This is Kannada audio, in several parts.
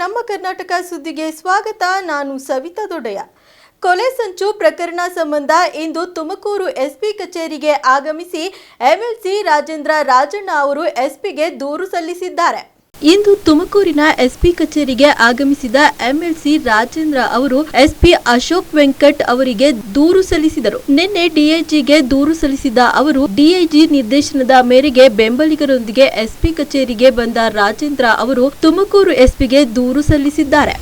ನಮ್ಮ ಕರ್ನಾಟಕ ಸುದ್ದಿಗೆ ಸ್ವಾಗತ. ನಾನು ಸವಿತಾ ದೊಡ್ಡಯ್ಯ. ಕೊಲೆ ಸಂಚು ಪ್ರಕರಣ ಸಂಬಂಧ ಇಂದು ತುಮಕೂರು ಎಸ್ಪಿ ಕಚೇರಿಗೆ ಆಗಮಿಸಿ ಎಂಎಲ್ಸಿ ರಾಜೇಂದ್ರ ರಾಜಣ್ಣ ಅವರು ಎಸ್ಪಿಗೆ ದೂರು ಸಲ್ಲಿಸಿದ್ದಾರೆ. ಇಂದು ತುಮಕೂರಿನ ಎಸ್ಪಿ ಕಚೇರಿಗೆ ಆಗಮಿಸಿದ ಎಂಎಲ್ಸಿ ರಾಜೇಂದ್ರ ಅವರು ಎಸ್ಪಿ ಅಶೋಕ್ ವೆಂಕಟ್ ಅವರಿಗೆ ದೂರು ಸಲ್ಲಿಸಿದರು. ನಿನ್ನೆ ಡಿಐಜಿಗೆ ದೂರು ಸಲ್ಲಿಸಿದ ಅವರು ಡಿಐಜಿ ನಿರ್ದೇಶನದ ಮೇರೆಗೆ ಬೆಂಬಲಿಗರೊಂದಿಗೆ ಎಸ್ಪಿ ಕಚೇರಿಗೆ ಬಂದ ರಾಜೇಂದ್ರ ಅವರು ತುಮಕೂರು ಎಸ್ಪಿಗೆ ದೂರು ಸಲ್ಲಿಸಿದ್ದಾರೆ.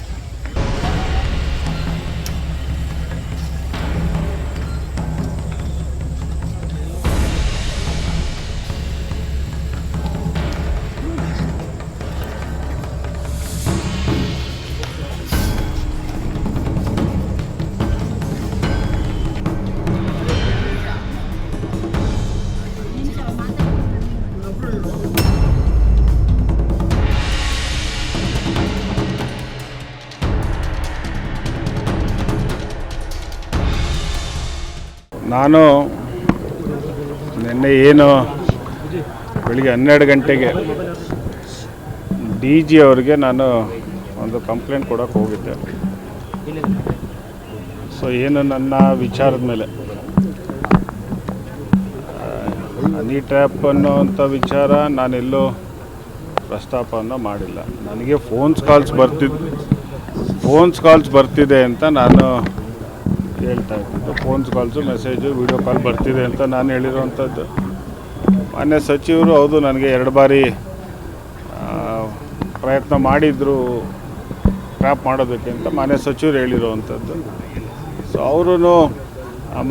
ನಾನು ನಿನ್ನೆ ಬೆಳಿಗ್ಗೆ 12 ಗಂಟೆಗೆ DG ಅವರಿಗೆ ನಾನು ಒಂದು ಕಂಪ್ಲೇಂಟ್ ಕೊಡೋಕ್ಕೆ ಹೋಗಿದ್ದೆ. ಸೊ ನನ್ನ ವಿಚಾರದ ಮೇಲೆ ಹನಿ ಟ್ರ್ಯಾಪ್ ಅನ್ನೋವಂಥ ವಿಚಾರ ನಾನೆಲ್ಲೋ ಪ್ರಸ್ತಾಪವನ್ನು ಮಾಡಿಲ್ಲ. ನನಗೆ ಫೋನ್ಸ್ ಕಾಲ್ಸ್ ಬರ್ತಿದೆ ಅಂತ ನಾನು ಹೇಳ್ತಾ ಇದ್ದಿದ್ದು. Phones calls, message, video call ಬರ್ತಿದೆ ಅಂತ ನಾನು ಹೇಳಿರೋವಂಥದ್ದು. ಮಾನ್ಯ ಸಚಿವರು ಹೌದು ನನಗೆ 2 ಬಾರಿ ಪ್ರಯತ್ನ ಮಾಡಿದರು ಟ್ರ್ಯಾಪ್ ಮಾಡೋದಕ್ಕೆ ಅಂತ ಮಾನ್ಯ ಸಚಿವರು ಹೇಳಿರೋವಂಥದ್ದು. ಸೊ ಅವರು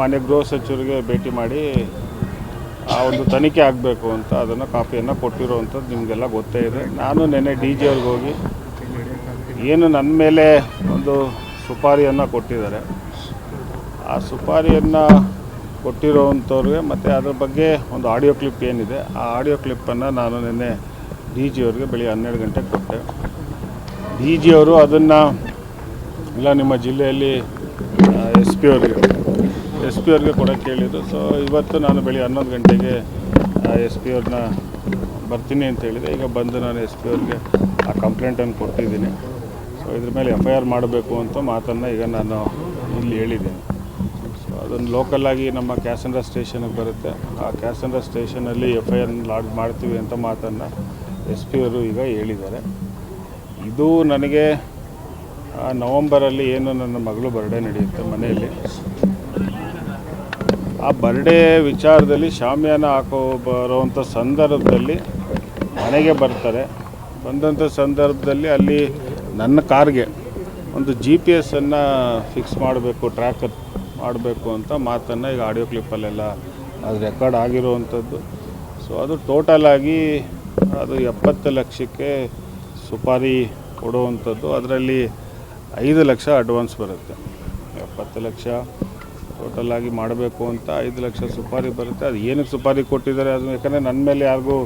ಮಾನ್ಯ ಗೃಹ ಸಚಿವರಿಗೆ ಭೇಟಿ ಮಾಡಿ ಆ ಒಂದು ತನಿಖೆ ಆಗಬೇಕು ಅಂತ ಅದನ್ನು ಕಾಪಿಯನ್ನು ಕೊಟ್ಟಿರೋವಂಥದ್ದು ನಿಮಗೆಲ್ಲ ಗೊತ್ತೇ ಇದೆ. ನಾನು ನಿನ್ನೆ DG ಅವ್ರಿಗೆ ಹೋಗಿ ಏನು ನನ್ನ ಮೇಲೆ ಒಂದು ಸುಪಾರಿಯನ್ನು ಕೊಟ್ಟಿದ್ದಾರೆ, ಆ ಸುಪಾರಿಯನ್ನು ಕೊಟ್ಟಿರೋವಂಥವ್ರಿಗೆ ಮತ್ತು ಅದ್ರ ಬಗ್ಗೆ ಒಂದು ಆಡಿಯೋ ಕ್ಲಿಪ್ ಏನಿದೆ, ಆ ಆಡಿಯೋ ಕ್ಲಿಪ್ಪನ್ನು ನಾನು ನಿನ್ನೆ DG ಅವ್ರಿಗೆ ಬೆಳಿಗ್ಗೆ 12 ಗಂಟೆಗೆ ಕೊಟ್ಟೆ. DG ಅವರು ಅದನ್ನು ಇಲ್ಲ ನಿಮ್ಮ ಜಿಲ್ಲೆಯಲ್ಲಿ SP ಅವ್ರಿಗೆ ಕೊಡೋಕ್ಕೆ ಹೇಳಿದರು. ಸೊ ಇವತ್ತು ನಾನು ಬೆಳಿಗ್ಗೆ 11 ಗಂಟೆಗೆ SP ಅವ್ರನ್ನ ಬರ್ತೀನಿ ಅಂತ ಹೇಳಿದೆ. ಈಗ ಬಂದು ನಾನು SP ಅವ್ರಿಗೆ ಆ ಕಂಪ್ಲೇಂಟನ್ನು ಕೊಟ್ಟಿದ್ದೀನಿ. ಸೊ ಇದ್ರ ಮೇಲೆ FIR ಮಾಡಬೇಕು ಅಂತ ಮಾತನ್ನು ಈಗ ನಾನು ಇಲ್ಲಿ ಹೇಳಿದ್ದೀನಿ. ಅದನ್ನು ಲೋಕಲ್ಲಾಗಿ ನಮ್ಮ ಕ್ಯಾಸಂಡ್ರಾ ಸ್ಟೇಷನ್ಗೆ ಬರುತ್ತೆ. ಆ ಕ್ಯಾಸಂಡ್ರಾ ಸ್ಟೇಷನಲ್ಲಿ FIR ಲಾಡ್ಜ್ ಮಾಡ್ತೀವಿ ಅಂತ ಮಾತನ್ನು SP ಅವರು ಈಗ ಹೇಳಿದ್ದಾರೆ. ಇದು ನನಗೆ ನವಂಬರಲ್ಲಿ ಏನು ನನ್ನ ಮಗಳು ಬರ್ಡೇ ನಡೆಯುತ್ತೆ ಮನೆಯಲ್ಲಿ. ಆ ಬರ್ಡೇ ವಿಚಾರದಲ್ಲಿ ಶಾಮಿಯಾನ ಬರೋವಂಥ ಸಂದರ್ಭದಲ್ಲಿ ಮನೆಗೆ ಬರ್ತಾರೆ. ಬಂದಂಥ ಸಂದರ್ಭದಲ್ಲಿ ಅಲ್ಲಿ ನನ್ನ ಕಾರ್ಗೆ ಒಂದು GPS ಫಿಕ್ಸ್ ಮಾಡಬೇಕು, ಟ್ರ್ಯಾಕರ್ ಮಾಡಬೇಕು ಅಂತ ಮಾತನ್ನು ಈಗ ಆಡಿಯೋ ಕ್ಲಿಪ್ಪಲ್ಲೆಲ್ಲ ಅದು ರೆಕಾರ್ಡ್ ಆಗಿರುವಂಥದ್ದು. ಸೊ ಅದು ಟೋಟಲಾಗಿ ಅದು 70 ಲಕ್ಷಕ್ಕೆ ಸುಪಾರಿ ಕೊಡುವಂಥದ್ದು. ಅದರಲ್ಲಿ 5 ಲಕ್ಷ ಅಡ್ವಾನ್ಸ್ ಬರುತ್ತೆ. 70 ಲಕ್ಷ ಟೋಟಲಾಗಿ ಮಾಡಬೇಕು ಅಂತ 5 ಲಕ್ಷ ಸುಪಾರಿ ಬರುತ್ತೆ. ಅದು ಏನಕ್ಕೆ ಸುಪಾರಿ ಕೊಟ್ಟಿದ್ದಾರೆ ಅದು ಯಾಕಂದರೆ ನನ್ನ ಮೇಲೆ ಯಾರಿಗೂ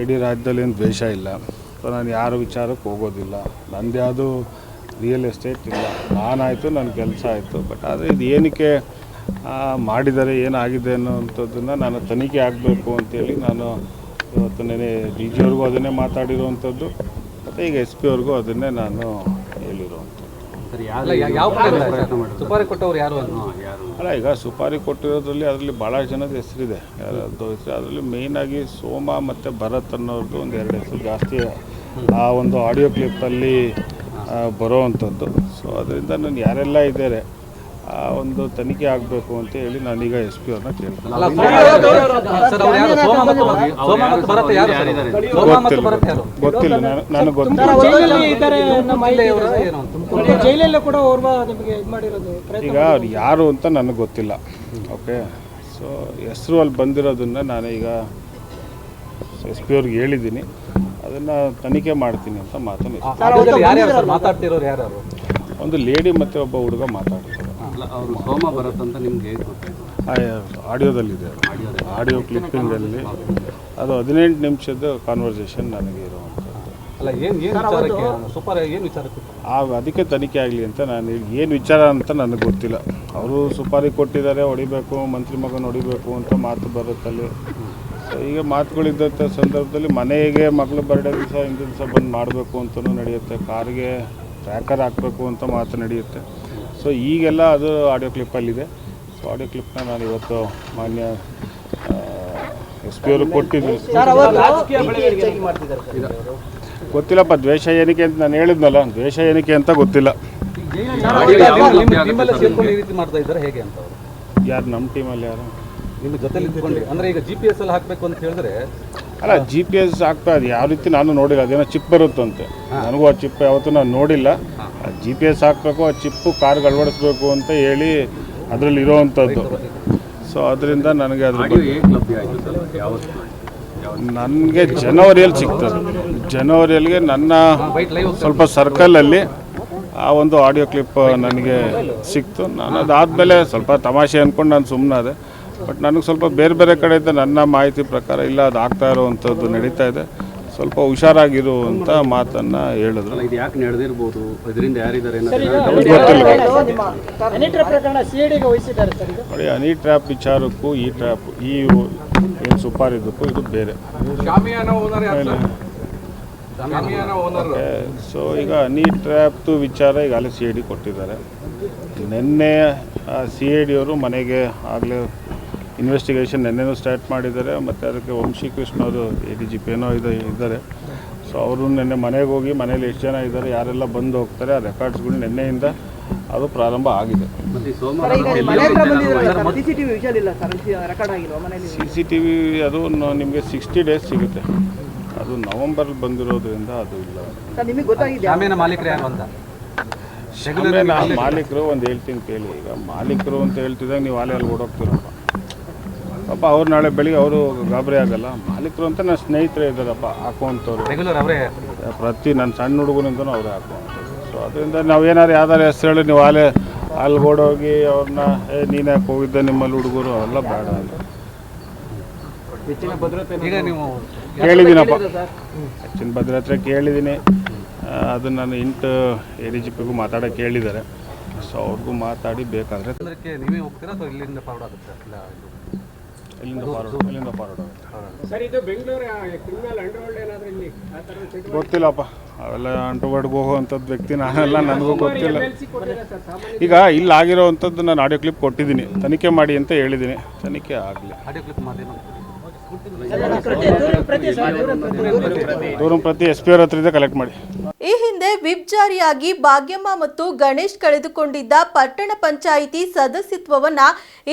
ಇಡೀ ರಾಜ್ಯದಲ್ಲಿ ಏನು ದ್ವೇಷ ಇಲ್ಲ. ಸೊ ನಾನು ಯಾರ ವಿಚಾರಕ್ಕೆ ಹೋಗೋದಿಲ್ಲ. ನಂದು ಯಾವುದು ರಿಯಲ್ ಎಸ್ಟೇಟ್ ಇಲ್ಲ. ನಾನಾಯಿತು, ನನ್ನ ಕೆಲಸ ಆಯಿತು. ಬಟ್ ಆದರೆ ಇದು ಏನಕ್ಕೆ ಮಾಡಿದ್ದಾರೆ, ಏನಾಗಿದೆ ಅನ್ನೋವಂಥದ್ದನ್ನು ನಾನು ತನಿಖೆ ಆಗಬೇಕು ಅಂತೇಳಿ ನಾನು ಇವತ್ತು ನೆನೆ DG ಅವ್ರಿಗೂ ಅದನ್ನೇ ಮಾತಾಡಿರುವಂಥದ್ದು ಮತ್ತು ಈಗ SP ಅವ್ರಿಗೂ ಅದನ್ನೇ ನಾನು ಹೇಳಿರುವಂಥದ್ದು. ಅಲ್ಲ, ಈಗ ಸುಪಾರಿ ಕೊಟ್ಟಿರೋದ್ರಲ್ಲಿ ಅದರಲ್ಲಿ ಭಾಳ ಜನದ ಹೆಸರಿದೆ. ಯಾರದ್ದು ಹೆಸರು ಅದರಲ್ಲಿ ಮೇಯ್ನಾಗಿ ಸೋಮ ಮತ್ತು ಭರತ್ ಅನ್ನೋರ್ದು ಒಂದು 2 ಹೆಸರು ಜಾಸ್ತಿ ಆ ಒಂದು ಆಡಿಯೋ ಕ್ಲಿಪ್ಪಲ್ಲಿ ಬರೋವಂಥದ್ದು. ಸೊ ಅದರಿಂದ ನಾನು ಯಾರೆಲ್ಲ ಇದ್ದಾರೆ ಆ ಒಂದು ತನಿಖೆ ಆಗಬೇಕು ಅಂತ ಹೇಳಿ ನಾನೀಗ SP ಅವ್ರನ್ನ ಕೇಳ್ತೀನಿ. ಗೊತ್ತಿಲ್ಲ, ನನಗೆ ಗೊತ್ತಿಲ್ಲ. ಈಗ ಅವ್ರು ಯಾರು ಅಂತ ನನಗೆ ಗೊತ್ತಿಲ್ಲ. ಓಕೆ, ಸೊ ಹೆಸರು ಅಲ್ಲಿ ಬಂದಿರೋದನ್ನು ನಾನೀಗ SP ಅವ್ರಿಗೆ ಹೇಳಿದ್ದೀನಿ. ಅದನ್ನು ತನಿಖೆ ಮಾಡ್ತೀನಿ ಅಂತ ಮಾತನ್ನು ಒಂದು ಲೇಡಿ ಮತ್ತು ಒಬ್ಬ ಹುಡುಗ ಮಾತಾಡ್ತಾರೆ. ಆಡಿಯೋದಲ್ಲಿದೆ, ಆಡಿಯೋ ಕ್ಲಿಪ್ಪಿಂಗಲ್ಲಿ ಅದು 18 ನಿಮಿಷದ ಕಾನ್ವರ್ಸೇಷನ್ ನನಗೆ ಇರುವಂಥದ್ದು. ಅದಕ್ಕೆ ತನಿಖೆ ಆಗಲಿ ಅಂತ ನಾನು ಏನು ವಿಚಾರ ಅಂತ ನನಗೆ ಗೊತ್ತಿಲ್ಲ. ಅವರು ಸುಪಾರಿ ಕೊಟ್ಟಿದ್ದಾರೆ, ಹೊಡಿಬೇಕು, ಮಂತ್ರಿ ಮಗನ ಹೊಡಿಬೇಕು ಅಂತ ಮಾತು ಬರುತ್ತಲ್ಲಿ. ಸೊ ಈಗ ಮಾತುಗಳಿದ್ದಂಥ ಸಂದರ್ಭದಲ್ಲಿ ಮನೆಗೆ ಮಗಳು ಬರ್ಡೇ ದಿವಸ ಹಿಂದಿನ ದಿವಸ ಬಂದು ಮಾಡಬೇಕು ಅಂತಲೂ ನಡೆಯುತ್ತೆ, ಕಾರಿಗೆ ಟ್ರ್ಯಾಕರ್ ಹಾಕಬೇಕು ಅಂತ ಮಾತು ನಡೆಯುತ್ತೆ. ಸೊ ಈಗೆಲ್ಲ ಅದು ಆಡಿಯೋ ಕ್ಲಿಪ್ಪಲ್ಲಿದೆ. ಸೊ ಆಡಿಯೋ ಕ್ಲಿಪ್ನ ನಾನು ಇವತ್ತು ಮಾನ್ಯ SP ಅವರು ಕೊಟ್ಟಿದ್ರು. ಗೊತ್ತಿಲ್ಲಪ್ಪ, ದ್ವೇಷ ಏನಕ್ಕೆ ಅಂತ ನಾನು ಹೇಳಿದ್ನಲ್ಲ, ದ್ವೇಷ ಏನಕ್ಕೆ ಅಂತ ಗೊತ್ತಿಲ್ಲ. ಯಾರು ನಮ್ಮ ಟೀಮಲ್ಲಿ ಯಾರು ನಿಮ್ಮ ಜೊತೆಲಿ ಇದ್ಕೊಂಡು ಅಂದರೆ ಈಗ GPS ಅಲ್ಲಿ ಹಾಕಬೇಕು ಅಂತ ಹೇಳಿದ್ರೆ ಅಲ್ಲ, GPS ಹಾಕ್ತಾ ಅದು ಯಾವ ರೀತಿ ನಾನು ನೋಡಿಲ್ಲ. ಅದೇನೋ ಚಿಪ್ ಬರುತ್ತಂತೆ, ನನಗೂ ಆ ಚಿಪ್ ಯಾವತ್ತೂ ನಾನು ನೋಡಿಲ್ಲ. GPS ಹಾಕಬೇಕು, ಆ ಚಿಪ್ಪು ಕಾರ್ಗೆ ಅಳವಡಿಸ್ಬೇಕು ಅಂತ ಹೇಳಿ ಅದರಲ್ಲಿ ಇರೋವಂಥದ್ದು. ಸೊ ಅದರಿಂದ ನನಗೆ ಅದ್ರ ಬಗ್ಗೆ ನನಗೆ ಜನವರಿಯಲ್ಲಿ ಸಿಗ್ತದೆ. ಜನವರಿಯಲ್ಲಿಗೆ ನನ್ನ ಸ್ವಲ್ಪ ಸರ್ಕಲಲ್ಲಿ ಆ ಒಂದು ಆಡಿಯೋ ಕ್ಲಿಪ್ ನನಗೆ ಸಿಕ್ತು. ನಾನು ಅದಾದಮೇಲೆ ಸ್ವಲ್ಪ ತಮಾಷೆ ಅಂದ್ಕೊಂಡು ನಾನು ಸುಮ್ಮನಾದೆ. ಬಟ್ ನನಗೆ ಸ್ವಲ್ಪ ಬೇರೆ ಬೇರೆ ಕಡೆಯಿಂದ ನನ್ನ ಮಾಹಿತಿ ಪ್ರಕಾರ ಇಲ್ಲ, ಅದು ಆಗ್ತಾ ಇರೋವಂಥದ್ದು ನಡೀತಾ ಇದೆ, ಸ್ವಲ್ಪ ಹುಷಾರಾಗಿರುವಂಥ ಮಾತನ್ನು ಹೇಳಿದ್ರು. ಇದು ಯಾಕೆ ನಡೆದಿರ್ಬೋದು, ಇದರಿಂದ ಯಾರಿದ್ದಾರೆ ನೋಡಿ, ಹನಿ ಟ್ರ್ಯಾಪ್ ವಿಚಾರಕ್ಕೂ ಈ ಟ್ರ್ಯಾಪ್ ಏನು ಸುಪಾರಿದ್ದಕ್ಕೂ ಇದು ಬೇರೆ. ಸೊ ಈಗ ಹನಿ ಟ್ರ್ಯಾಪ್ದು ವಿಚಾರ ಈಗಾಗಲೇ CID ಕೊಟ್ಟಿದ್ದಾರೆ. ನಿನ್ನೆ CID ಅವರು ಮನೆಗೆ ಆಗಲೇ ಇನ್ವೆಸ್ಟಿಗೇಷನ್ ನಿನ್ನೆನೂ ಸ್ಟಾರ್ಟ್ ಮಾಡಿದ್ದಾರೆ. ಮತ್ತು ಅದಕ್ಕೆ ವಂಶೀಕೃಷ್ಣ ಅವರು ADGP ಏನೋ ಇದ್ದಾರೆ. ಸೊ ಅವರು ನಿನ್ನೆ ಮನೆಗೆ ಹೋಗಿ ಮನೇಲಿ ಎಷ್ಟು ಜನ ಇದ್ದಾರೆ, ಯಾರೆಲ್ಲ ಬಂದು ಹೋಗ್ತಾರೆ, ಆ ರೆಕಾರ್ಡ್ಸ್ಗಳು ನಿನ್ನೆಯಿಂದ ಅದು ಪ್ರಾರಂಭ ಆಗಿದೆ. CCTV ಅದು ನಿಮಗೆ 60 days ಸಿಗುತ್ತೆ. ಅದು ನವೆಂಬರ್ ಬಂದಿರೋದ್ರಿಂದ ಅದು ಇಲ್ಲ. ಮಾಲೀಕರು ಒಂದು ಹೇಳ್ತೀನಿ ಕೇಳಿ. ಈಗ ಮಾಲೀಕರು ಅಂತ ಹೇಳ್ತಿದ್ದಾಗ ನೀವು ಅಲ್ಲಿ ಓಡೋಗ್ತೀರಪ್ಪ. ಪಾಪ ಅವ್ರು ನಾಳೆ ಬೆಳಿಗ್ಗೆ ಅವರು ಗಾಬರಿ ಆಗಲ್ಲ. ಮಾಲೀಕರು ಅಂತ ನನ್ನ ಸ್ನೇಹಿತರೇ ಇದ್ದಾರಪ್ಪ ಹಾಕುವಂಥವ್ರು, ಪ್ರತಿ ನನ್ನ ಸಣ್ಣ ಹುಡುಗನಿಂದನೂ ಅವರೇ ಹಾಕುವಂಥದ್ದು. ಸೊ ಅದರಿಂದ ನಾವೇನಾದ್ರು ಯಾವ್ದಾರು ಹೆಸರು ಹೇಳಿ ನೀವು ಅಲ್ಲಿ ಓಡೋಗಿ ಅವ್ರನ್ನ ನೀನು ಯಾಕೆ ಹೋಗಿದ್ದೆ ನಿಮ್ಮಲ್ಲಿ ಹುಡುಗರು ಅವೆಲ್ಲ ಬೇಡ ಅಂತ ಕೇಳಿದ್ದೀನಪ್ಪ. ಹೆಚ್ಚಿನ ಭದ್ರತೆ ಕೇಳಿದ್ದೀನಿ. ಅದನ್ನು ನಾನು ADGPಗೂ ಮಾತಾಡೋಕ್ಕೆ ಹೇಳಿದ್ದಾರೆ. ಸೊ ಅವ್ರಿಗೂ ಮಾತಾಡಿ ಬೇಕಾದರೆ ನೀವೇ ಹೋಗ್ತೀರಾ ಅಥವಾ ಇಲ್ಲಿಂದ ಫಾರ್ವರ್ಡ್ ಆಗುತ್ತೆ? ಇಲ್ಲಿಂದ ಫಾರ್ವರ್ಡ್ ಆಗುತ್ತೆ. ಗೊತ್ತಿಲ್ಲಪ್ಪ, ಅವೆಲ್ಲ ಅಂಟುಬಡ್ಗೆ ಹೋಗುವಂಥದ್ದು ವ್ಯಕ್ತಿ ನಾನೆಲ್ಲ, ನನಗೂ ಗೊತ್ತಿಲ್ಲ. ಈಗ ಇಲ್ಲಿ ಆಗಿರೋವಂಥದ್ದು ನಾನು ಆಡಿಯೋ ಕ್ಲಿಪ್ ಕೊಟ್ಟಿದ್ದೀನಿ, ತನಿಖೆ ಮಾಡಿ ಅಂತ ಹೇಳಿದ್ದೀನಿ. ತನಿಖೆ ಆಗಲಿ. ಆಡಿಯೋ ಕ್ಲಿಪ್ ಮಾಧ್ಯಮ ದೂరం ಪ್ರತಿ SP ಅವ್ರ ಹತ್ರದಿಂದ ಕಲೆಕ್ಟ್ ಮಾಡಿ. ಈ ಹಿಂದೆ ವಿಪ್ ಜಾರಿಯಾಗಿ ಭಾಗ್ಯಮ್ಮ ಮತ್ತು ಗಣೇಶ್ ಕಳೆದುಕೊಂಡಿದ್ದ ಪಟ್ಟಣ ಪಂಚಾಯಿತಿ ಸದಸ್ಯತ್ವವನ್ನ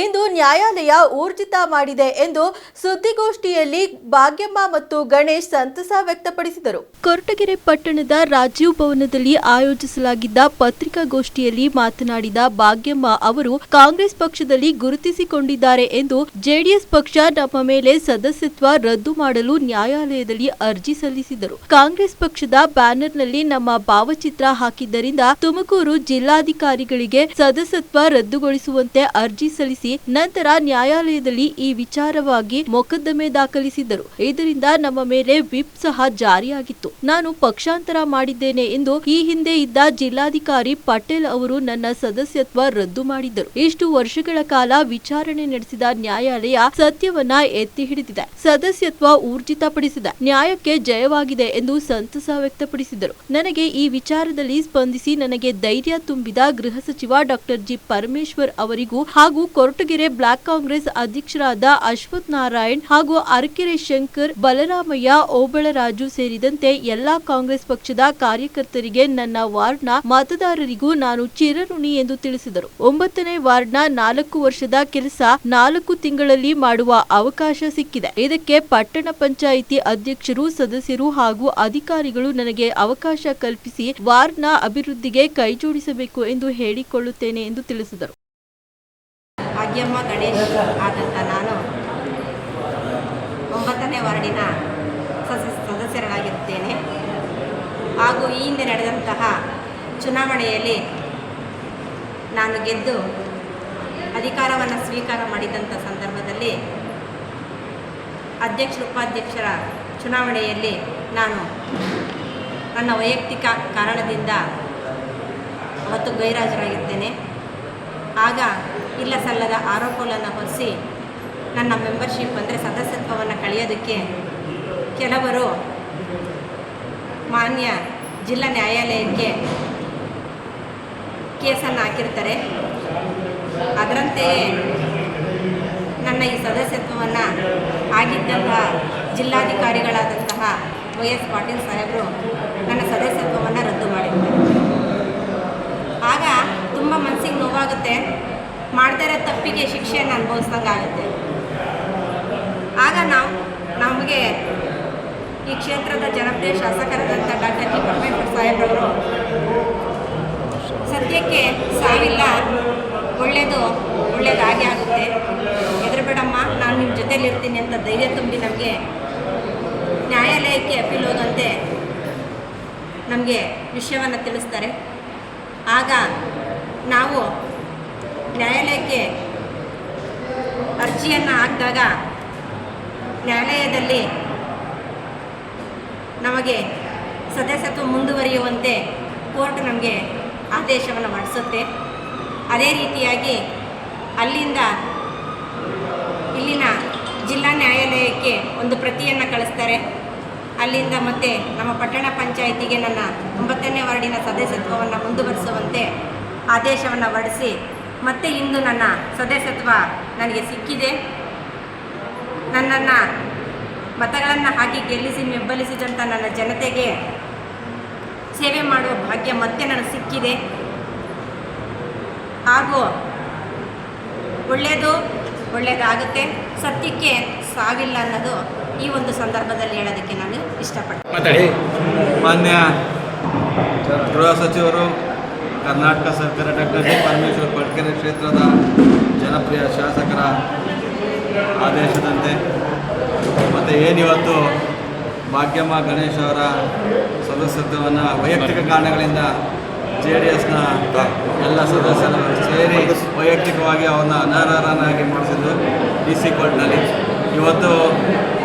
ಇಂದು ನ್ಯಾಯಾಲಯ ಊರ್ಜಿತ ಮಾಡಿದೆ ಎಂದು ಸುದ್ದಿಗೋಷ್ಠಿಯಲ್ಲಿ ಭಾಗ್ಯಮ್ಮ ಮತ್ತು ಗಣೇಶ್ ಸಂತಸ ವ್ಯಕ್ತಪಡಿಸಿದರು. ಕೊರಟಗೆರೆ ಪಟ್ಟಣದ ರಾಜೀವ್ ಭವನದಲ್ಲಿ ಆಯೋಜಿಸಲಾಗಿದ್ದ ಪತ್ರಿಕಾಗೋಷ್ಠಿಯಲ್ಲಿ ಮಾತನಾಡಿದ ಭಾಗ್ಯಮ್ಮ ಅವರು ಕಾಂಗ್ರೆಸ್ ಪಕ್ಷದಲ್ಲಿ ಗುರುತಿಸಿಕೊಂಡಿದ್ದಾರೆ ಎಂದು ಜೆಡಿಎಸ್ ಪಕ್ಷ ನಮ್ಮ ಮೇಲೆ ಸದಸ್ಯತ್ವ ರದ್ದು ಮಾಡಲು ನ್ಯಾಯಾಲಯದಲ್ಲಿ ಅರ್ಜಿ ಸಲ್ಲಿಸಿದರು. ಕಾಂಗ್ರೆಸ್ ಪಕ್ಷದ ಬ್ಯಾನರ್ನಲ್ಲಿ ನಮ್ಮ ಭಾವಚಿತ್ರ ಹಾಕಿದ್ದರಿಂದ ತುಮಕೂರು ಜಿಲ್ಲಾಧಿಕಾರಿಗಳಿಗೆ ಸದಸ್ಯತ್ವ ರದ್ದುಗೊಳಿಸುವಂತೆ ಅರ್ಜಿ ಸಲ್ಲಿಸಿ ನಂತರ ನ್ಯಾಯಾಲಯದಲ್ಲಿ ಈ ವಿಚಾರವಾಗಿ ಮೊಕದ್ದಮೆ ದಾಖಲಿಸಿದ್ದರು. ಇದರಿಂದ ನಮ್ಮ ಮೇಲೆ ವಿಪ್ ಸಹ ಜಾರಿಯಾಗಿತ್ತು. ನಾನು ಪಕ್ಷಾಂತರ ಮಾಡಿದ್ದೇನೆ ಎಂದು ಈ ಹಿಂದೆ ಇದ್ದ ಜಿಲ್ಲಾಧಿಕಾರಿ ಪಟೇಲ್ ಅವರು ನನ್ನ ಸದಸ್ಯತ್ವ ರದ್ದು ಮಾಡಿದ್ದರು. ಇಷ್ಟು ವರ್ಷಗಳ ಕಾಲ ವಿಚಾರಣೆ ನಡೆಸಿದ ನ್ಯಾಯಾಲಯ ಸತ್ಯವನ್ನ ಎತ್ತಿ ಹಿಡಿದಿದೆ, ಸದಸ್ಯತ್ವ ಊರ್ಜಿತಪಡಿಸಿದೆ, ನ್ಯಾಯಕ್ಕೆ ಜಯವಾಗಿದೆ ಎಂದು ಸಂತಸ ವ್ಯಕ್ತಪಡಿಸಿದರು. ನನಗೆ ಈ ವಿಚಾರದಲ್ಲಿ ಸ್ಪಂದಿಸಿ ನನಗೆ ಧೈರ್ಯ ತುಂಬಿದ ಗೃಹ ಸಚಿವ ಡಾಕ್ಟರ್ ಜಿ ಪರಮೇಶ್ವರ್ ಅವರಿಗೂ ಹಾಗೂ ಕೊರಟಗೆರೆ ಬ್ಲಾಕ್ ಕಾಂಗ್ರೆಸ್ ಅಧ್ಯಕ್ಷರಾದ ಅಶ್ವಥ್ ನಾರಾಯಣ್ ಹಾಗೂ ಅರಕೆರೆ ಶಂಕರ್, ಬಲರಾಮಯ್ಯ, ಓಬಳರಾಜು ಸೇರಿದಂತೆ ಎಲ್ಲಾ ಕಾಂಗ್ರೆಸ್ ಪಕ್ಷದ ಕಾರ್ಯಕರ್ತರಿಗೆ, ನನ್ನ ವಾರ್ಡ್ನ ಮತದಾರರಿಗೂ ನಾನು ಚಿರಋಣಿ ಎಂದು ತಿಳಿಸಿದರು. 9ನೇ ವಾರ್ಡ್ನ 4 ವರ್ಷದ ಕೆಲಸ 4 ತಿಂಗಳಲ್ಲಿ ಮಾಡುವ ಅವಕಾಶ ಸಿಕ್ಕಿದೆ. ಇದಕ್ಕೆ ಪಟ್ಟಣ ಪಂಚಾಯಿತಿ ಅಧ್ಯಕ್ಷರು, ಸದಸ್ಯರು ಹಾಗೂ ಅಧಿಕಾರಿಗಳು ನನಗೆ ಅವಕಾಶ ಕಲ್ಪಿಸಿ ವಾರ್ಡ್ನ ಅಭಿವೃದ್ಧಿಗೆ ಕೈಜೋಡಿಸಬೇಕು ಎಂದು ಹೇಳಿಕೊಳ್ಳುತ್ತೇನೆ ಎಂದು ತಿಳಿಸಿದರು. ಭಾಗ್ಯಮ್ಮ ಗಣೇಶ್ ಆದಂಥ ನಾನು 9ನೇ ವಾರ್ಡಿನ ಸದಸ್ಯರಾಗಿರುತ್ತೇನೆ ಹಾಗೂ ಈ ಹಿಂದೆ ನಡೆದಂತಹ ಚುನಾವಣೆಯಲ್ಲಿ ನಾನು ಗೆದ್ದು ಅಧಿಕಾರವನ್ನು ಸ್ವೀಕಾರ ಮಾಡಿದಂಥ ಸಂದರ್ಭದಲ್ಲಿ ಅಧ್ಯಕ್ಷ ಉಪಾಧ್ಯಕ್ಷರ ಚುನಾವಣೆಯಲ್ಲಿ ನಾನು ನನ್ನ ವೈಯಕ್ತಿಕ ಕಾರಣದಿಂದ ಅವತ್ತು ಗೈರಾಜರಾಗಿದ್ದೇನೆ. ಆಗ ಇಲ್ಲ ಸಲ್ಲದ ಆರೋಪಗಳನ್ನು ಹೊರಿಸಿ ನನ್ನ ಮೆಂಬರ್ಶಿಪ್ ಅಂದರೆ ಸದಸ್ಯತ್ವವನ್ನು ಕಳೆಯೋದಕ್ಕೆ ಕೆಲವರು ಮಾನ್ಯ ಜಿಲ್ಲಾ ನ್ಯಾಯಾಲಯಕ್ಕೆ ಕೇಸನ್ನು ಹಾಕಿರ್ತಾರೆ. ಅದರಂತೆಯೇ ನನ್ನ ಈ ಸದಸ್ಯತ್ವವನ್ನು ಆಗಿದ್ದಂತಹ ಜಿಲ್ಲಾಧಿಕಾರಿಗಳಾದಂತಹ ವೈ.ಎಸ್. ಪಾಟೀಲ್ ಸಾಹೇಬರು ನನ್ನ ಸದಸ್ಯತ್ವವನ್ನು ರದ್ದು ಮಾಡಿದ್ದಾರೆ. ಆಗ ತುಂಬ ಮನಸ್ಸಿಗೆ ನೋವಾಗುತ್ತೆ, ಮಾಡದೇ ಇರೋ ತಪ್ಪಿಗೆ ಶಿಕ್ಷೆಯನ್ನು ಅನುಭವಿಸ್ದಂಗಾಗುತ್ತೆ. ಆಗ ನಮಗೆ ಈ ಕ್ಷೇತ್ರದ ಜನಪ್ರಿಯ ಶಾಸಕರಾದಂಥ ಡಾಕ್ಟರ್ ಜಿ. ಪರಮೇಶ್ವರ್ ಸಾಹೇಬ್ರವರು ಸದ್ಯಕ್ಕೆ ಸಾವಿಲ್ಲ, ಒಳ್ಳೆಯದಾಗೇ ಆಗುತ್ತೆ, ಹೆದರಬೇಡಮ್ಮ, ನಾನು ನಿಮ್ಮ ಜೊತೆಲಿರ್ತೀನಿ ಅಂತ ಧೈರ್ಯ ತುಂಬಿ ನಮಗೆ ನ್ಯಾಯಾಲಯಕ್ಕೆ ಅಪೀಲ್ ಹೋದಂತೆ ನಮಗೆ ವಿಷಯವನ್ನು ತಿಳಿಸ್ತಾರೆ. ಆಗ ನಾವು ನ್ಯಾಯಾಲಯಕ್ಕೆ ಅರ್ಜಿಯನ್ನು ಹಾಕಿದಾಗ ನ್ಯಾಯಾಲಯದಲ್ಲಿ ನಮಗೆ ಸದಸ್ಯತ್ವ ಮುಂದುವರಿಯುವಂತೆ ಕೋರ್ಟ್ ನಮಗೆ ಆದೇಶವನ್ನು ಹೊರಡಿಸುತ್ತೆ. ಅದೇ ರೀತಿಯಾಗಿ ಅಲ್ಲಿಂದ ಇಲ್ಲಿನ ಜಿಲ್ಲಾ ನ್ಯಾಯಾಲಯಕ್ಕೆ ಒಂದು ಪ್ರತಿಯನ್ನು ಕಳಿಸ್ತಾರೆ. ಅಲ್ಲಿಂದ ಮತ್ತೆ ನಮ್ಮ ಪಟ್ಟಣ ಪಂಚಾಯಿತಿಗೆ ನನ್ನ 9ನೇ ವಾರ್ಡಿನ ಸದಸ್ಯತ್ವವನ್ನು ಮುಂದುವರಿಸುವಂತೆ ಆದೇಶವನ್ನು ಹೊರಡಿಸಿ ಮತ್ತೆ ಇಂದು ನನ್ನ ಸದಸ್ಯತ್ವ ನನಗೆ ಸಿಕ್ಕಿದೆ. ನನ್ನನ್ನು ಮತಗಳನ್ನು ಹಾಕಿ ಗೆಲ್ಲಿಸಿ ಬೆಂಬಲಿಸಿದಂಥ ನನ್ನ ಜನತೆಗೆ ಸೇವೆ ಮಾಡುವ ಭಾಗ್ಯ ಮತ್ತೆ ನನಗೆ ಸಿಕ್ಕಿದೆ. ಹಾಗೂ ಒಳ್ಳೆಯದಾಗುತ್ತೆ, ಸತ್ಯಕ್ಕೆ ಸಾವಿಲ್ಲ ಅನ್ನೋದು ಈ ಒಂದು ಸಂದರ್ಭದಲ್ಲಿ ಹೇಳೋದಕ್ಕೆ ನಾನು ಇಷ್ಟಪಡ್ತೀನಿ. ಮಾನ್ಯ ಗೃಹ ಸಚಿವರು, ಕರ್ನಾಟಕ ಸರ್ಕಾರ ಡಾಕ್ಟರ್ ಜಿ. ಪರಮೇಶ್ವರ್ ಕೊರಟಗೆರೆ ಕ್ಷೇತ್ರದ ಜನಪ್ರಿಯ ಶಾಸಕರ ಆದೇಶದಂತೆ ಮತ್ತು ಏನಿವತ್ತು ಭಾಗ್ಯಮ್ಮ ಗಣೇಶ್ ಅವರ ಸದಸ್ಯತ್ವವನ್ನು ವೈಯಕ್ತಿಕ ಕಾರಣಗಳಿಂದ JDSನ ಎಲ್ಲ ಸದಸ್ಯರು ಸೇರಿ ವೈಯಕ್ತಿಕವಾಗಿ ಅವನ್ನ ಅನರ್ಹರನ್ನಾಗಿ ಮಾಡಿಸಿದ್ದು DC ಕೋರ್ಟ್ನಲ್ಲಿ. ಇವತ್ತು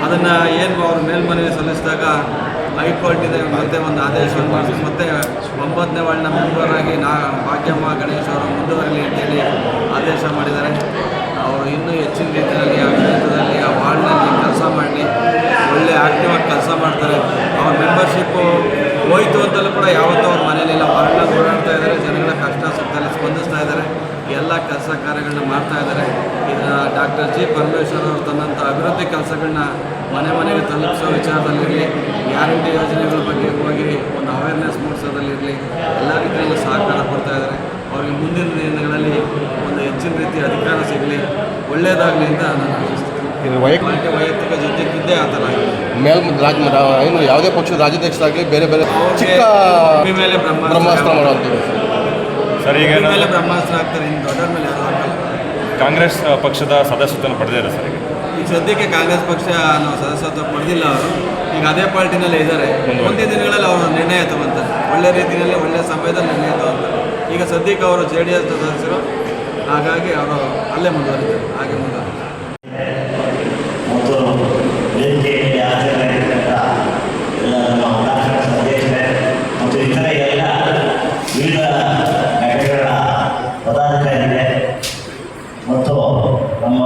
ಅದನ್ನು ಏನು ಅವರು ಮೇಲ್ಮನವಿ ಸಲ್ಲಿಸಿದಾಗ ಹೈಕೋರ್ಟಿಂದ ಮತ್ತೆ ಒಂದು ಆದೇಶವನ್ನು ಮಾಡಿಸಿ ಮತ್ತೆ 9ನೇ ವಾರ್ಡ್ನ ಮೆಂಬರ್ ಆಗಿ ಭಾಗ್ಯಮ್ಮ ಗಣೇಶ್ ಅವರು ಮುಂದುವರಿಲಿ ಅಂತೇಳಿ ಆದೇಶ ಮಾಡಿದ್ದಾರೆ. ಅವರು ಇನ್ನೂ ಹೆಚ್ಚಿನ ರೀತಿಯಲ್ಲಿ ಆ ಕ್ಷೇತ್ರದಲ್ಲಿ ಆ ವಾರ್ಡ್ನಲ್ಲಿ ಕೆಲಸ ಮಾಡಲಿ, ಒಳ್ಳೆ ಆ್ಯಕ್ಟಿವ್ ಆಗಿ ಕೆಲಸ ಮಾಡ್ತಾರೆ. ಅವ್ರ ಮೆಂಬರ್ಶಿಪ್ಪು ಹೋಯಿತು ಅಂತಲೂ ಕೂಡ ಯಾವತ್ತೂ ಅವ್ರ ಮನೇಲಿಲ್ಲ, ವಾರ್ಡ್ನಲ್ಲಿ ಓಡಾಡ್ತಾ ಇದ್ದಾರೆ, ಜನಗಳ ಕಷ್ಟ ಸುಖದಲ್ಲಿ ಸ್ಪಂದಿಸ್ತಾ ಇದ್ದಾರೆ, ಎಲ್ಲ ಕೆಲಸ ಕಾರ್ಯಗಳನ್ನ ಮಾಡ್ತಾ ಇದ್ದಾರೆ. ಇದನ್ನು ಡಾಕ್ಟರ್ ಜಿ. ಪರಮೇಶ್ವರ್ ಅವರು ತನ್ನಂಥ ಅಭಿವೃದ್ಧಿ ಕೆಲಸಗಳನ್ನ ಮನೆಗೆ ತಲುಪಿಸೋ ವಿಚಾರದಲ್ಲಿರಲಿ, ಗ್ಯಾರಂಟಿ ಯೋಜನೆಗಳ ಬಗ್ಗೆ ಹೋಗಿ ಒಂದು ಅವೇರ್ನೆಸ್ ಮೂಡಿಸೋದಲ್ಲಿರಲಿ, ಎಲ್ಲ ರೀತಿಯಲ್ಲೂ ಸಹಕಾರ ಕೊಡ್ತಾ ಇದ್ದಾರೆ. ಅವ್ರಿಗೆ ಮುಂದಿನ ದಿನಗಳಲ್ಲಿ ಒಂದು ಹೆಚ್ಚಿನ ರೀತಿಯ ಅಧಿಕಾರ ಸಿಗಲಿ, ಒಳ್ಳೆಯದಾಗಲಿ ಅಂತ ನಾನು ಆಶಿಸ್ತೀನಿ. ವೈಯಕ್ತಿಕ ಜೊತೆಗಿದ್ದೇ ಆ ಥರ ಏನು ಯಾವುದೇ ಪಕ್ಷದ ರಾಜ್ಯಾಧ್ಯಕ್ಷರಾಗಲಿ ಬೇರೆ ಚಿಕ್ಕ ಮೇಲೆ ಬ್ರಹ್ಮಾಸ್ತ್ರ ಮಾಡುವಂಥದ್ದು ಸರ್. ಈಗ ಮೇಲೆ ಬ್ರಹ್ಮಾಸ್ತ್ರ ಆಗ್ತಾರೆ, ಇನ್ನು ದೊಡ್ಡವ್ರ ಮೇಲೆ ಯಾರು ಆಗಲ್ಲ. ಕಾಂಗ್ರೆಸ್ ಪಕ್ಷದ ಸದಸ್ಯತ್ವವನ್ನು ಪಡೆದಿದ್ದಾರೆ ಸರ್. ಈಗ ಸದ್ಯಕ್ಕೆ ಕಾಂಗ್ರೆಸ್ ಪಕ್ಷ ನಾವು ಸದಸ್ಯತ್ವ ಪಡೆದಿಲ್ಲ. ಅವರು ಈಗ ಅದೇ ಪಾರ್ಟಿನಲ್ಲೇ ಇದ್ದಾರೆ. ಮುಂದಿನ ದಿನಗಳಲ್ಲಿ ಅವರು ನಿರ್ಣಯ ತಗೊಂತಾರೆ, ಒಳ್ಳೆ ರೀತಿಯಲ್ಲಿ ಒಳ್ಳೆಯ ಸಮಯದಲ್ಲಿ ನಿರ್ಣಯ ತಗೊಂತಾರೆ. ಈಗ ಸದ್ಯಕ್ಕೆ ಅವರು JDS ಸದಸ್ಯರು, ಹಾಗಾಗಿ ಅವರು ಅಲ್ಲೇ ಮುಂದುವರಿತಾರೆ, ಹಾಗೆ ಮುಂದುವರಿತಾರೆ. ಮತ್ತು ವೇದಿಕೆಯಲ್ಲಿ ಹಾಜರಾಗಿರ್ತಕ್ಕಂಥ ಎಲ್ಲ ನಮ್ಮ ಉದಾಹರಣೆ ಅಧ್ಯಕ್ಷರೇ ಮತ್ತು ಇತರ ಎಲ್ಲ ವಿವಿಧ ಘಟಕಗಳ ಪದಾಧಿಕಾರಿಗಳೇ ಮತ್ತು ನಮ್ಮ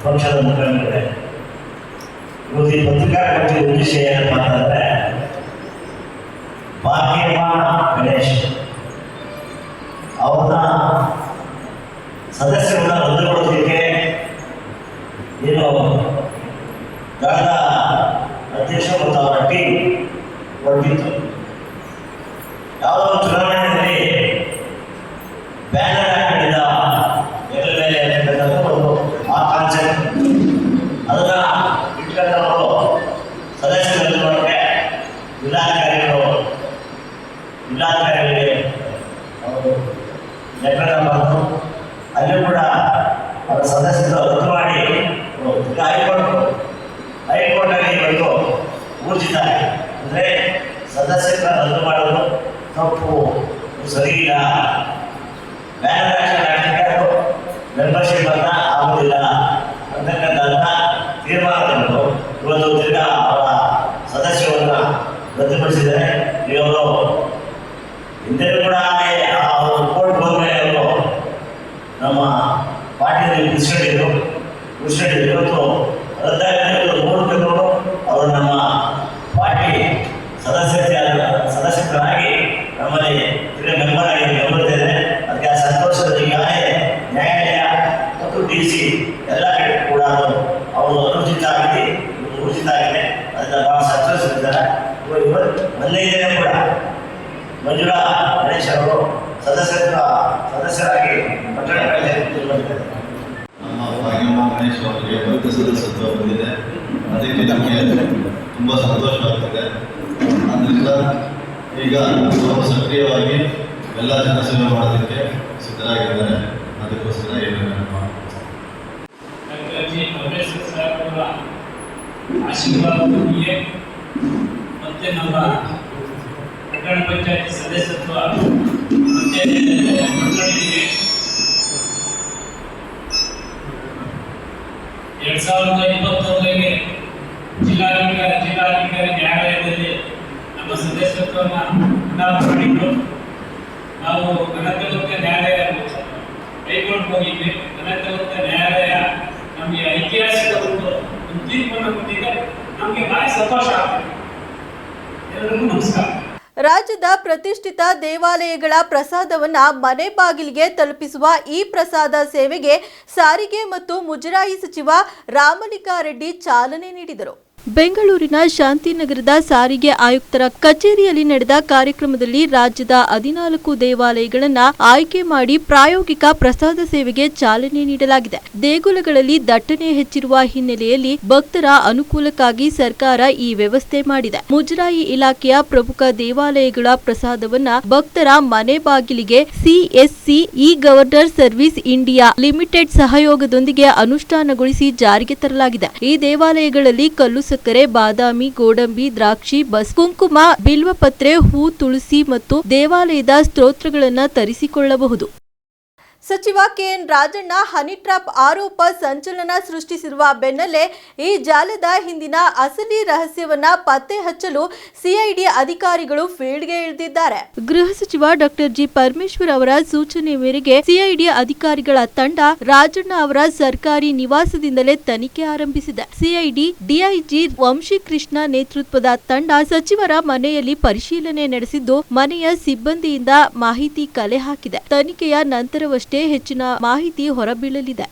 ಪಕ್ಷದ ಮುಖಂಡರೇ, ಇವತ್ತು ಈ ಪತ್ರಿಕಾಗೋಷ್ಠಿ ಉದ್ದೇಶ ಏನಪ್ಪ ಅಂತಂದರೆ ಭಾಗ್ಯಮ್ಮ ಗಣೇಶ್ ಅವ್ರನ್ನ ಸದಸ್ಯರನ್ನ ರದ್ದುಗೊಳಿಸಲಿಕ್ಕೆ ಏನು ಕಳೆದ ಅಧ್ಯಕ್ಷ ಮತ್ತು ಅವರ ಟೀಮ್ ಹೊರಟಿತ್ತು. ಯಾವುದೋ ಚುನಾವಣೆಯಲ್ಲಿ ಬ್ಯಾನರ್ ಹಾಕಿದ ಹೆಗಲ ಮೇಲೆ ಅಂತಕ್ಕಂಥದ್ದು ಒಂದು ಆ ಕಾನ್ಸೆಪ್ಟ್. ಅದನ್ನ ಇಟ್ಕೊಂಡವರು ಸದಸ್ಯರು ಮಾಡೋಕ್ಕೆ ಜಿಲ್ಲಾಧಿಕಾರಿಗಳಿಗೆ ಅವರು ಲೆಟರ್ ಬರೆದು ಅಲ್ಲಿ ಕೂಡ ಅವರ ಸದಸ್ಯರು ರದ್ದು ಮಾಡಿ ಹೈಕೋರ್ಟಲ್ಲಿ ಇವತ್ತು ಊರ್ಜಿದ್ದಾರೆ. ಅಂದರೆ ಸದಸ್ಯರ ರದ್ದು ಮಾಡೋದು ತಪ್ಪು, ಸರಿ ಇಲ್ಲ, ಬ್ಯಾನರ್ ಹಾಕಿ ಮೆಂಬರ್ಶಿಪ್ ಅಂತ ಆಗೋದಿಲ್ಲ ಅಂತಕ್ಕಂಥ ತೀರ್ಮಾನ ತಗೊಂಡು ಇವತ್ತು ತಿರ್ಗಾ ಅವರ ಸದಸ್ಯರನ್ನು ರದ್ದುಪಡಿಸಿದ್ದಾರೆ. ಇವರು ಹಿಂದೆ ಕೂಡ ಅವರು ಕೋರ್ಟ್ ಹೋದ್ಮೇಲೆ ಅವರು ನಮ್ಮ ಪಾರ್ಟಿಯಲ್ಲಿ ನಿಲ್ಲಿಸ್ಕೊಂಡಿದ್ರು. ಘೋಷಣೆ ಇವತ್ತು ರದ್ದಾಗಿ ನೋಡಬೇಕು. ಅವರು ನಮ್ಮ ಪಾರ್ಟಿ ಸದಸ್ಯರಾಗಿ ನಮ್ಮಲ್ಲಿ ಮೆಂಬರ್ ಆಗಿ ಬಂದಿದ್ದೇನೆ. ಅದಕ್ಕೆ ಆ ಸಂತೋಷದ ಈಗಾಗಲೇ ನ್ಯಾಯಾಲಯ ಮತ್ತು DC ಎಲ್ಲ ಕಡೆ ಕೂಡ ಅವರು ಅನುಚಿತ ಆಗಿದೆ, ಊರ್ಜಿತ ಆಗಿದೆ. ಅದರಿಂದ ಬಹಳ ಸಂತೋಷವಿದ್ದಾರೆ. ಮೊನ್ನೆ ಕೂಡ ಮಂಜುಳಾ ಗಣೇಶ್ ಅವರು ಸದಸ್ಯರಾಗಿ ಪಟ್ಟಣ ಪಂಚಾಯತ್ ಬಂದಿದ್ದಾರೆ. ನಮ್ಮ ಭಾಗ್ಯಮ್ಮ ಗಣೇಶ್ ಅವರಿಗೆ ಅವಿತ ಸದಸ್ಯತ್ವ ಬಂದಿದೆ. ಅದಕ್ಕೆ ನಮಗೆ ತುಂಬ ಸಂತೋಷವಾಗ್ತದೆ. ಆದ್ದರಿಂದ ಈಗ ಅವರು ಸಕ್ರಿಯವಾಗಿ ಎಲ್ಲ ಜನಸೇವೆ ಮಾಡೋದಕ್ಕೆ ಸಿದ್ಧರಾಗಿದ್ದಾರೆ. ಅದಕ್ಕೋಸ್ಕರ ಆಶೀರ್ವಾದದೊಂದಿಗೆ ಮತ್ತೆ ನಮ್ಮ ಪಟ್ಟಣ ಪಂಚಾಯತಿ ಸದಸ್ಯತ್ವ ಮತ್ತೆ 2021ರಲ್ಲಿ ಜಿಲ್ಲಾಧಿಕಾರಿ ನ್ಯಾಯಾಲಯದಲ್ಲಿ ನಮ್ಮ ಸದಸ್ಯತ್ವವನ್ನು ಮಾಡಿದ್ದು ನಾವು ಘನತೆಯುಕ್ತ ನ್ಯಾಯಾಲಯ ಕೈಗೊಂಡು ಹೋಗಿದ್ವಿ. ಘನತೆಯುಕ್ತ ನ್ಯಾಯಾಲಯ ನಮಗೆ ಐತಿಹಾಸಿಕ ಒಂದು ತೀರ್ಪನ್ನು ಕೊಟ್ಟಿದೆ. ನಮಗೆ ಭಾರಿ ಸಂತೋಷ ಆಗ್ತದೆ. ಎಲ್ಲರಿಗೂ ನಮಸ್ಕಾರ. ರಾಜ್ಯದ ಪ್ರತಿಷ್ಠಿತ ದೇವಾಲಯಗಳ ಪ್ರಸಾದವನ್ನ ಮನೆ ಬಾಗಿಲಿಗೆ ತಲುಪಿಸುವ ಈ ಪ್ರಸಾದ ಸೇವೆಗೆ ಸಾರಿಗೆ ಮತ್ತು ಮುಜರಾಯಿ ಸಚಿವ ರಾಮಲಿಂಗಾರೆಡ್ಡಿ ಚಾಲನೆ ನೀಡಿದರು. ಬೆಂಗಳೂರಿನ ಶಾಂತಿನಗರದ ಸಾರಿಗೆ ಆಯುಕ್ತರ ಕಚೇರಿಯಲ್ಲಿ ನಡೆದ ಕಾರ್ಯಕ್ರಮದಲ್ಲಿ ರಾಜ್ಯದ 14 ದೇವಾಲಯಗಳನ್ನು ಆಯ್ಕೆ ಮಾಡಿ ಪ್ರಾಯೋಗಿಕ ಪ್ರಸಾದ ಸೇವೆಗೆ ಚಾಲನೆ ನೀಡಲಾಗಿದೆ. ದೇಗುಲಗಳಲ್ಲಿ ದಟ್ಟಣೆ ಹೆಚ್ಚಿರುವ ಹಿನ್ನೆಲೆಯಲ್ಲಿ ಭಕ್ತರ ಅನುಕೂಲಕ್ಕಾಗಿ ಸರ್ಕಾರ ಈ ವ್ಯವಸ್ಥೆ ಮಾಡಿದೆ. ಮುಜರಾಯಿ ಇಲಾಖೆಯ ಪ್ರಮುಖ ದೇವಾಲಯಗಳ ಪ್ರಸಾದವನ್ನ ಭಕ್ತರ ಮನೆ ಬಾಗಿಲಿಗೆ CSC E governor service India limited ಸಹಯೋಗದೊಂದಿಗೆ ಅನುಷ್ಠಾನಗೊಳಿಸಿ ಜಾರಿಗೆ ತರಲಾಗಿದೆ. ಈ ದೇವಾಲಯಗಳಲ್ಲಿ ಕಲ್ಲು ಸಕ್ಕರೆ, ಬಾದಾಮಿ, ಗೋಡಂಬಿ, ದ್ರಾಕ್ಷಿ, ಬಸ್, ಕುಂಕುಮ, ಬಿಲ್ವಪತ್ರೆ, ಹೂ, ತುಳಸಿ ಮತ್ತು ದೇವಾಲಯದ ಸ್ತೋತ್ರಗಳನ್ನು ತರಿಸಿಕೊಳ್ಳಬಹುದು. ಸಚಿವ KN ರಾಜಣ್ಣ ಹನಿ ಟ್ರಾಪ್ ಆರೋಪ ಸಂಚಲನ ಸೃಷ್ಟಿಸಿರುವ ಬೆನ್ನಲ್ಲೇ ಈ ಜಾಲದ ಹಿಂದಿನ ಅಸಲಿ ರಹಸ್ಯವನ್ನ ಪತ್ತೆ ಹಚ್ಚಲು CID ಅಧಿಕಾರಿಗಳು ಫೀಲ್ಡ್ಗೆ ಇಳಿದಿದ್ದಾರೆ. ಗೃಹ ಸಚಿವ ಡಾಕ್ಟರ್ ಜಿ ಪರಮೇಶ್ವರ್ ಅವರ ಸೂಚನೆ ಮೇರೆಗೆ CID ಅಧಿಕಾರಿಗಳ ತಂಡ ರಾಜಣ್ಣ ಅವರ ಸರ್ಕಾರಿ ನಿವಾಸದಿಂದಲೇ ತನಿಖೆ ಆರಂಭಿಸಿದೆ. CID DIG ವಂಶಿಕೃಷ್ಣ ನೇತೃತ್ವದ ತಂಡ ಸಚಿವರ ಮನೆಯಲ್ಲಿ ಪರಿಶೀಲನೆ ನಡೆಸಿದ್ದು ಮನೆಯ ಸಿಬ್ಬಂದಿಯಿಂದ ಮಾಹಿತಿ ಕಲೆ ಹಾಕಿದೆ. ತನಿಖೆಯ ನಂತರವಷ್ಟೇ ಹೆಚ್ಚಿನ ಮಾಹಿತಿ ಹೊರಬೀಳಲಿದೆ.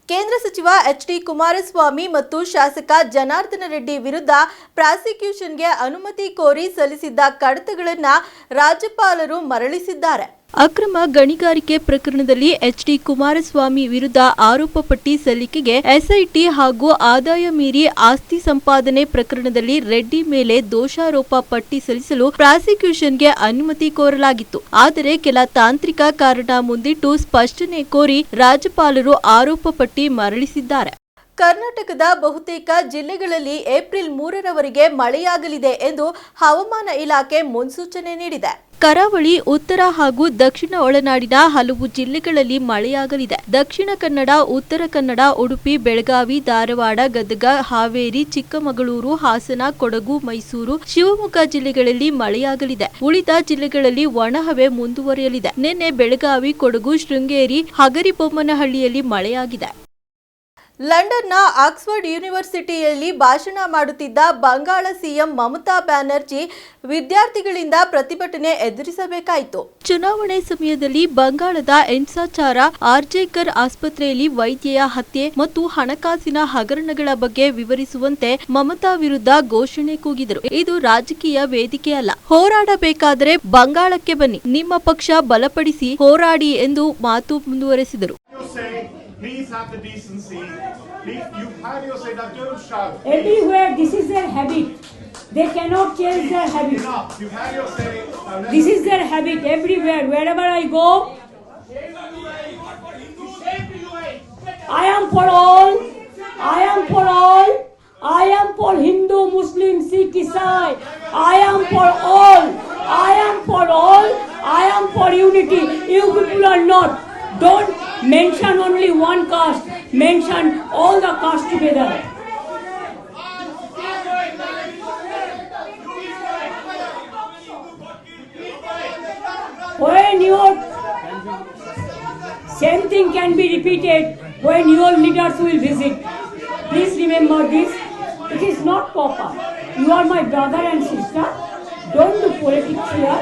ಕೇಂದ್ರ ಸಚಿವ HD ಕುಮಾರಸ್ವಾಮಿ ಮತ್ತು ಶಾಸಕ ಜನಾರ್ದನ ರೆಡ್ಡಿ ವಿರುದ್ಧ ಪ್ರಾಸಿಕ್ಯೂಷನ್ಗೆ ಅನುಮತಿ ಕೋರಿ ಸಲ್ಲಿಸಿದ್ದ ಕಡತಗಳನ್ನು ರಾಜ್ಯಪಾಲರು ಮರಳಿಸಿದ್ದಾರೆ. ಅಕ್ರಮ ಗಣಿಗಾರಿಕೆ ಪ್ರಕರಣದಲ್ಲಿ HD ಕುಮಾರಸ್ವಾಮಿ ವಿರುದ್ಧ ಆರೋಪ ಪಟ್ಟಿ ಸಲ್ಲಿಕೆಗೆ SIT ಹಾಗೂ ಆದಾಯ ಮೀರಿ ಆಸ್ತಿ ಸಂಪಾದನೆ ಪ್ರಕರಣದಲ್ಲಿ ರೆಡ್ಡಿ ಮೇಲೆ ದೋಷಾರೋಪ ಪಟ್ಟಿ ಸಲ್ಲಿಸಲು ಪ್ರಾಸಿಕ್ಯೂಷನ್ಗೆ ಅನುಮತಿ ಕೋರಲಾಗಿತ್ತು. ಆದರೆ ಕೆಲ ತಾಂತ್ರಿಕ ಕಾರಣ ಮುಂದಿಟ್ಟು ಸ್ಪಷ್ಟನೆ ಕೋರಿ ರಾಜ್ಯಪಾಲರು ಆರೋಪ ಪಟ್ಟಿ ಮರಳಿಸಿದ್ದಾರೆ. ಕರ್ನಾಟಕದ ಬಹುತೇಕ ಜಿಲ್ಲೆಗಳಲ್ಲಿ ಏಪ್ರಿಲ್ 3ರವರೆಗೆ ಮಳೆಯಾಗಲಿದೆ ಎಂದು ಹವಾಮಾನ ಇಲಾಖೆ ಮುನ್ಸೂಚನೆ ನೀಡಿದೆ. ಕರಾವಳಿ, ಉತ್ತರ ಹಾಗೂ ದಕ್ಷಿಣ ಒಳನಾಡಿನ ಹಲವು ಜಿಲ್ಲೆಗಳಲ್ಲಿ ಮಳೆಯಾಗಲಿದೆ. ದಕ್ಷಿಣ ಕನ್ನಡ, ಉತ್ತರ ಕನ್ನಡ, ಉಡುಪಿ, ಬೆಳಗಾವಿ, ಧಾರವಾಡ, ಗದಗ, ಹಾವೇರಿ, ಚಿಕ್ಕಮಗಳೂರು, ಹಾಸನ, ಕೊಡಗು, ಮೈಸೂರು, ಶಿವಮೊಗ್ಗ ಜಿಲ್ಲೆಗಳಲ್ಲಿ ಮಳೆಯಾಗಲಿದೆ. ಉಳಿದ ಜಿಲ್ಲೆಗಳಲ್ಲಿ ಒಣಹವೆ ಮುಂದುವರಿಯಲಿದೆ. ನಿನ್ನೆ ಬೆಳಗಾವಿ, ಕೊಡಗು, ಶೃಂಗೇರಿ, ಹಗರಿಬೊಮ್ಮನಹಳ್ಳಿಯಲ್ಲಿ ಮಳೆಯಾಗಿದೆ. ಲಂಡನ್ನ ಆಕ್ಸ್ಫರ್ಡ್ ಯೂನಿವರ್ಸಿಟಿಯಲ್ಲಿ ಭಾಷಣ ಮಾಡುತ್ತಿದ್ದ ಬಂಗಾಳ ಸಿಎಂ ಮಮತಾ ಬ್ಯಾನರ್ಜಿ ವಿದ್ಯಾರ್ಥಿಗಳಿಂದ ಪ್ರತಿಭಟನೆ ಎದುರಿಸಬೇಕಾಯಿತು. ಚುನಾವಣೆ ಸಮಯದಲ್ಲಿ ಬಂಗಾಳದ ಹಿಂಸಾಚಾರ, ಆರ್ಜೇಕರ್ ಆಸ್ಪತ್ರೆಯಲ್ಲಿ ವೈದ್ಯೆಯ ಹತ್ಯೆ ಮತ್ತು ಹಣಕಾಸಿನ ಹಗರಣಗಳ ಬಗ್ಗೆ ವಿವರಿಸುವಂತೆ ಮಮತಾ ವಿರುದ್ಧ ಘೋಷಣೆ ಕೂಗಿದರು. ಇದು ರಾಜಕೀಯ ವೇದಿಕೆ ಅಲ್ಲ. ಹೋರಾಡಬೇಕಾದರೆ ಬಂಗಾಳಕ್ಕೆ ಬನ್ನಿ, ನಿಮ್ಮ ಪಕ್ಷ ಬಲಪಡಿಸಿ ಹೋರಾಡಿ ಎಂದು ಮಾತು ಮುಂದುವರೆಸಿದರು. Please have the decency. Please, you have your say that don't shout. Everywhere, this is their habit. They cannot change their habit. Enough. You have your say. This is their habit everywhere. Wherever I go, I am for all. I am for all. I am for Hindu, Muslim, Sikh, Isai. I am for all. I am for all. I am for unity. You people are not. Don't mention only one caste, mention all the castes together. When your same thing can be repeated when your leaders will visit. Please remember this. It is not proper. You are my brother and sister. Don't do politics here.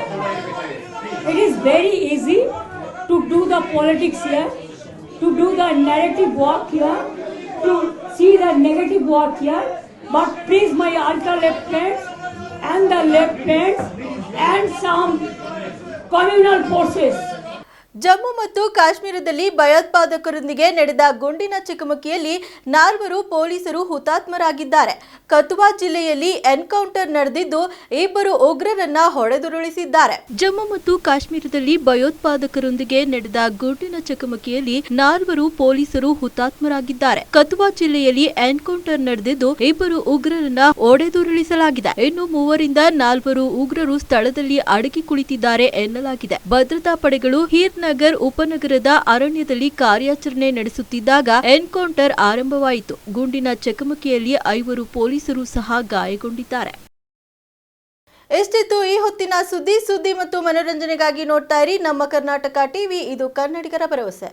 It is very easy to do the politics here, to do the narrative work here, to see the negative work here. But please, my ultra-left friends and the left friends and some communal forces. Jammu ಮತ್ತು ಕಾಶ್ಮೀರದಲ್ಲಿ ಭಯೋತ್ಪಾದಕರೊಂದಿಗೆ ನಡೆದ ಗುಂಡಿನ ಚಕಮಕಿಯಲ್ಲಿ 4 ಪೊಲೀಸರು ಹುತಾತ್ಮರಾಗಿದ್ದಾರೆ. ಕಥುವಾ ಜಿಲ್ಲೆಯಲ್ಲಿ ಎನ್ಕೌಂಟರ್ ನಡೆದಿದ್ದು 2 ಉಗ್ರರನ್ನ ಹೊಡೆದುರುಳಿಸಿದ್ದಾರೆ. ಜಮ್ಮು ಮತ್ತು ಕಾಶ್ಮೀರದಲ್ಲಿ ಭಯೋತ್ಪಾದಕರೊಂದಿಗೆ ನಡೆದ ಗುಂಡಿನ ಚಕಮಕಿಯಲ್ಲಿ 4 ಪೊಲೀಸರು ಹುತಾತ್ಮರಾಗಿದ್ದಾರೆ. ಕಥುವಾ ಜಿಲ್ಲೆಯಲ್ಲಿ ಎನ್ಕೌಂಟರ್ ನಡೆದಿದ್ದು 2 ಉಗ್ರರನ್ನ ಹೊಡೆದುರುಳಿಸಲಾಗಿದೆ. ಇನ್ನು 3 ರಿಂದ 4 ಉಗ್ರರು ಸ್ಥಳದಲ್ಲಿ ಅಡಗಿ ಕುಳಿತಿದ್ದಾರೆ ಎನ್ನಲಾಗಿದೆ. ಭದ್ರತಾ ಪಡೆಗಳು ನಗರ್ ಉಪನಗರದ ಅರಣ್ಯದಲ್ಲಿ ಕಾರ್ಯಾಚರಣೆ ನಡೆಸುತ್ತಿದ್ದಾಗ ಎನ್ಕೌಂಟರ್ ಆರಂಭವಾಯಿತು. ಗುಂಡಿನ ಚಕಮಕಿಯಲ್ಲಿ 5 ಪೊಲೀಸರು ಸಹ ಗಾಯಗೊಂಡಿದ್ದಾರೆ. ಎಷ್ಟಿತ್ತು ಈ ಹೊತ್ತಿನ ಸುದ್ದಿ ಮತ್ತು ಮನೋರಂಜನೆಗಾಗಿ ನೋಡ್ತಾ ಇರಿ ನಮ್ಮ ಕರ್ನಾಟಕ ಟಿವಿ. ಇದು ಕನ್ನಡಿಗರ ಭರವಸೆ.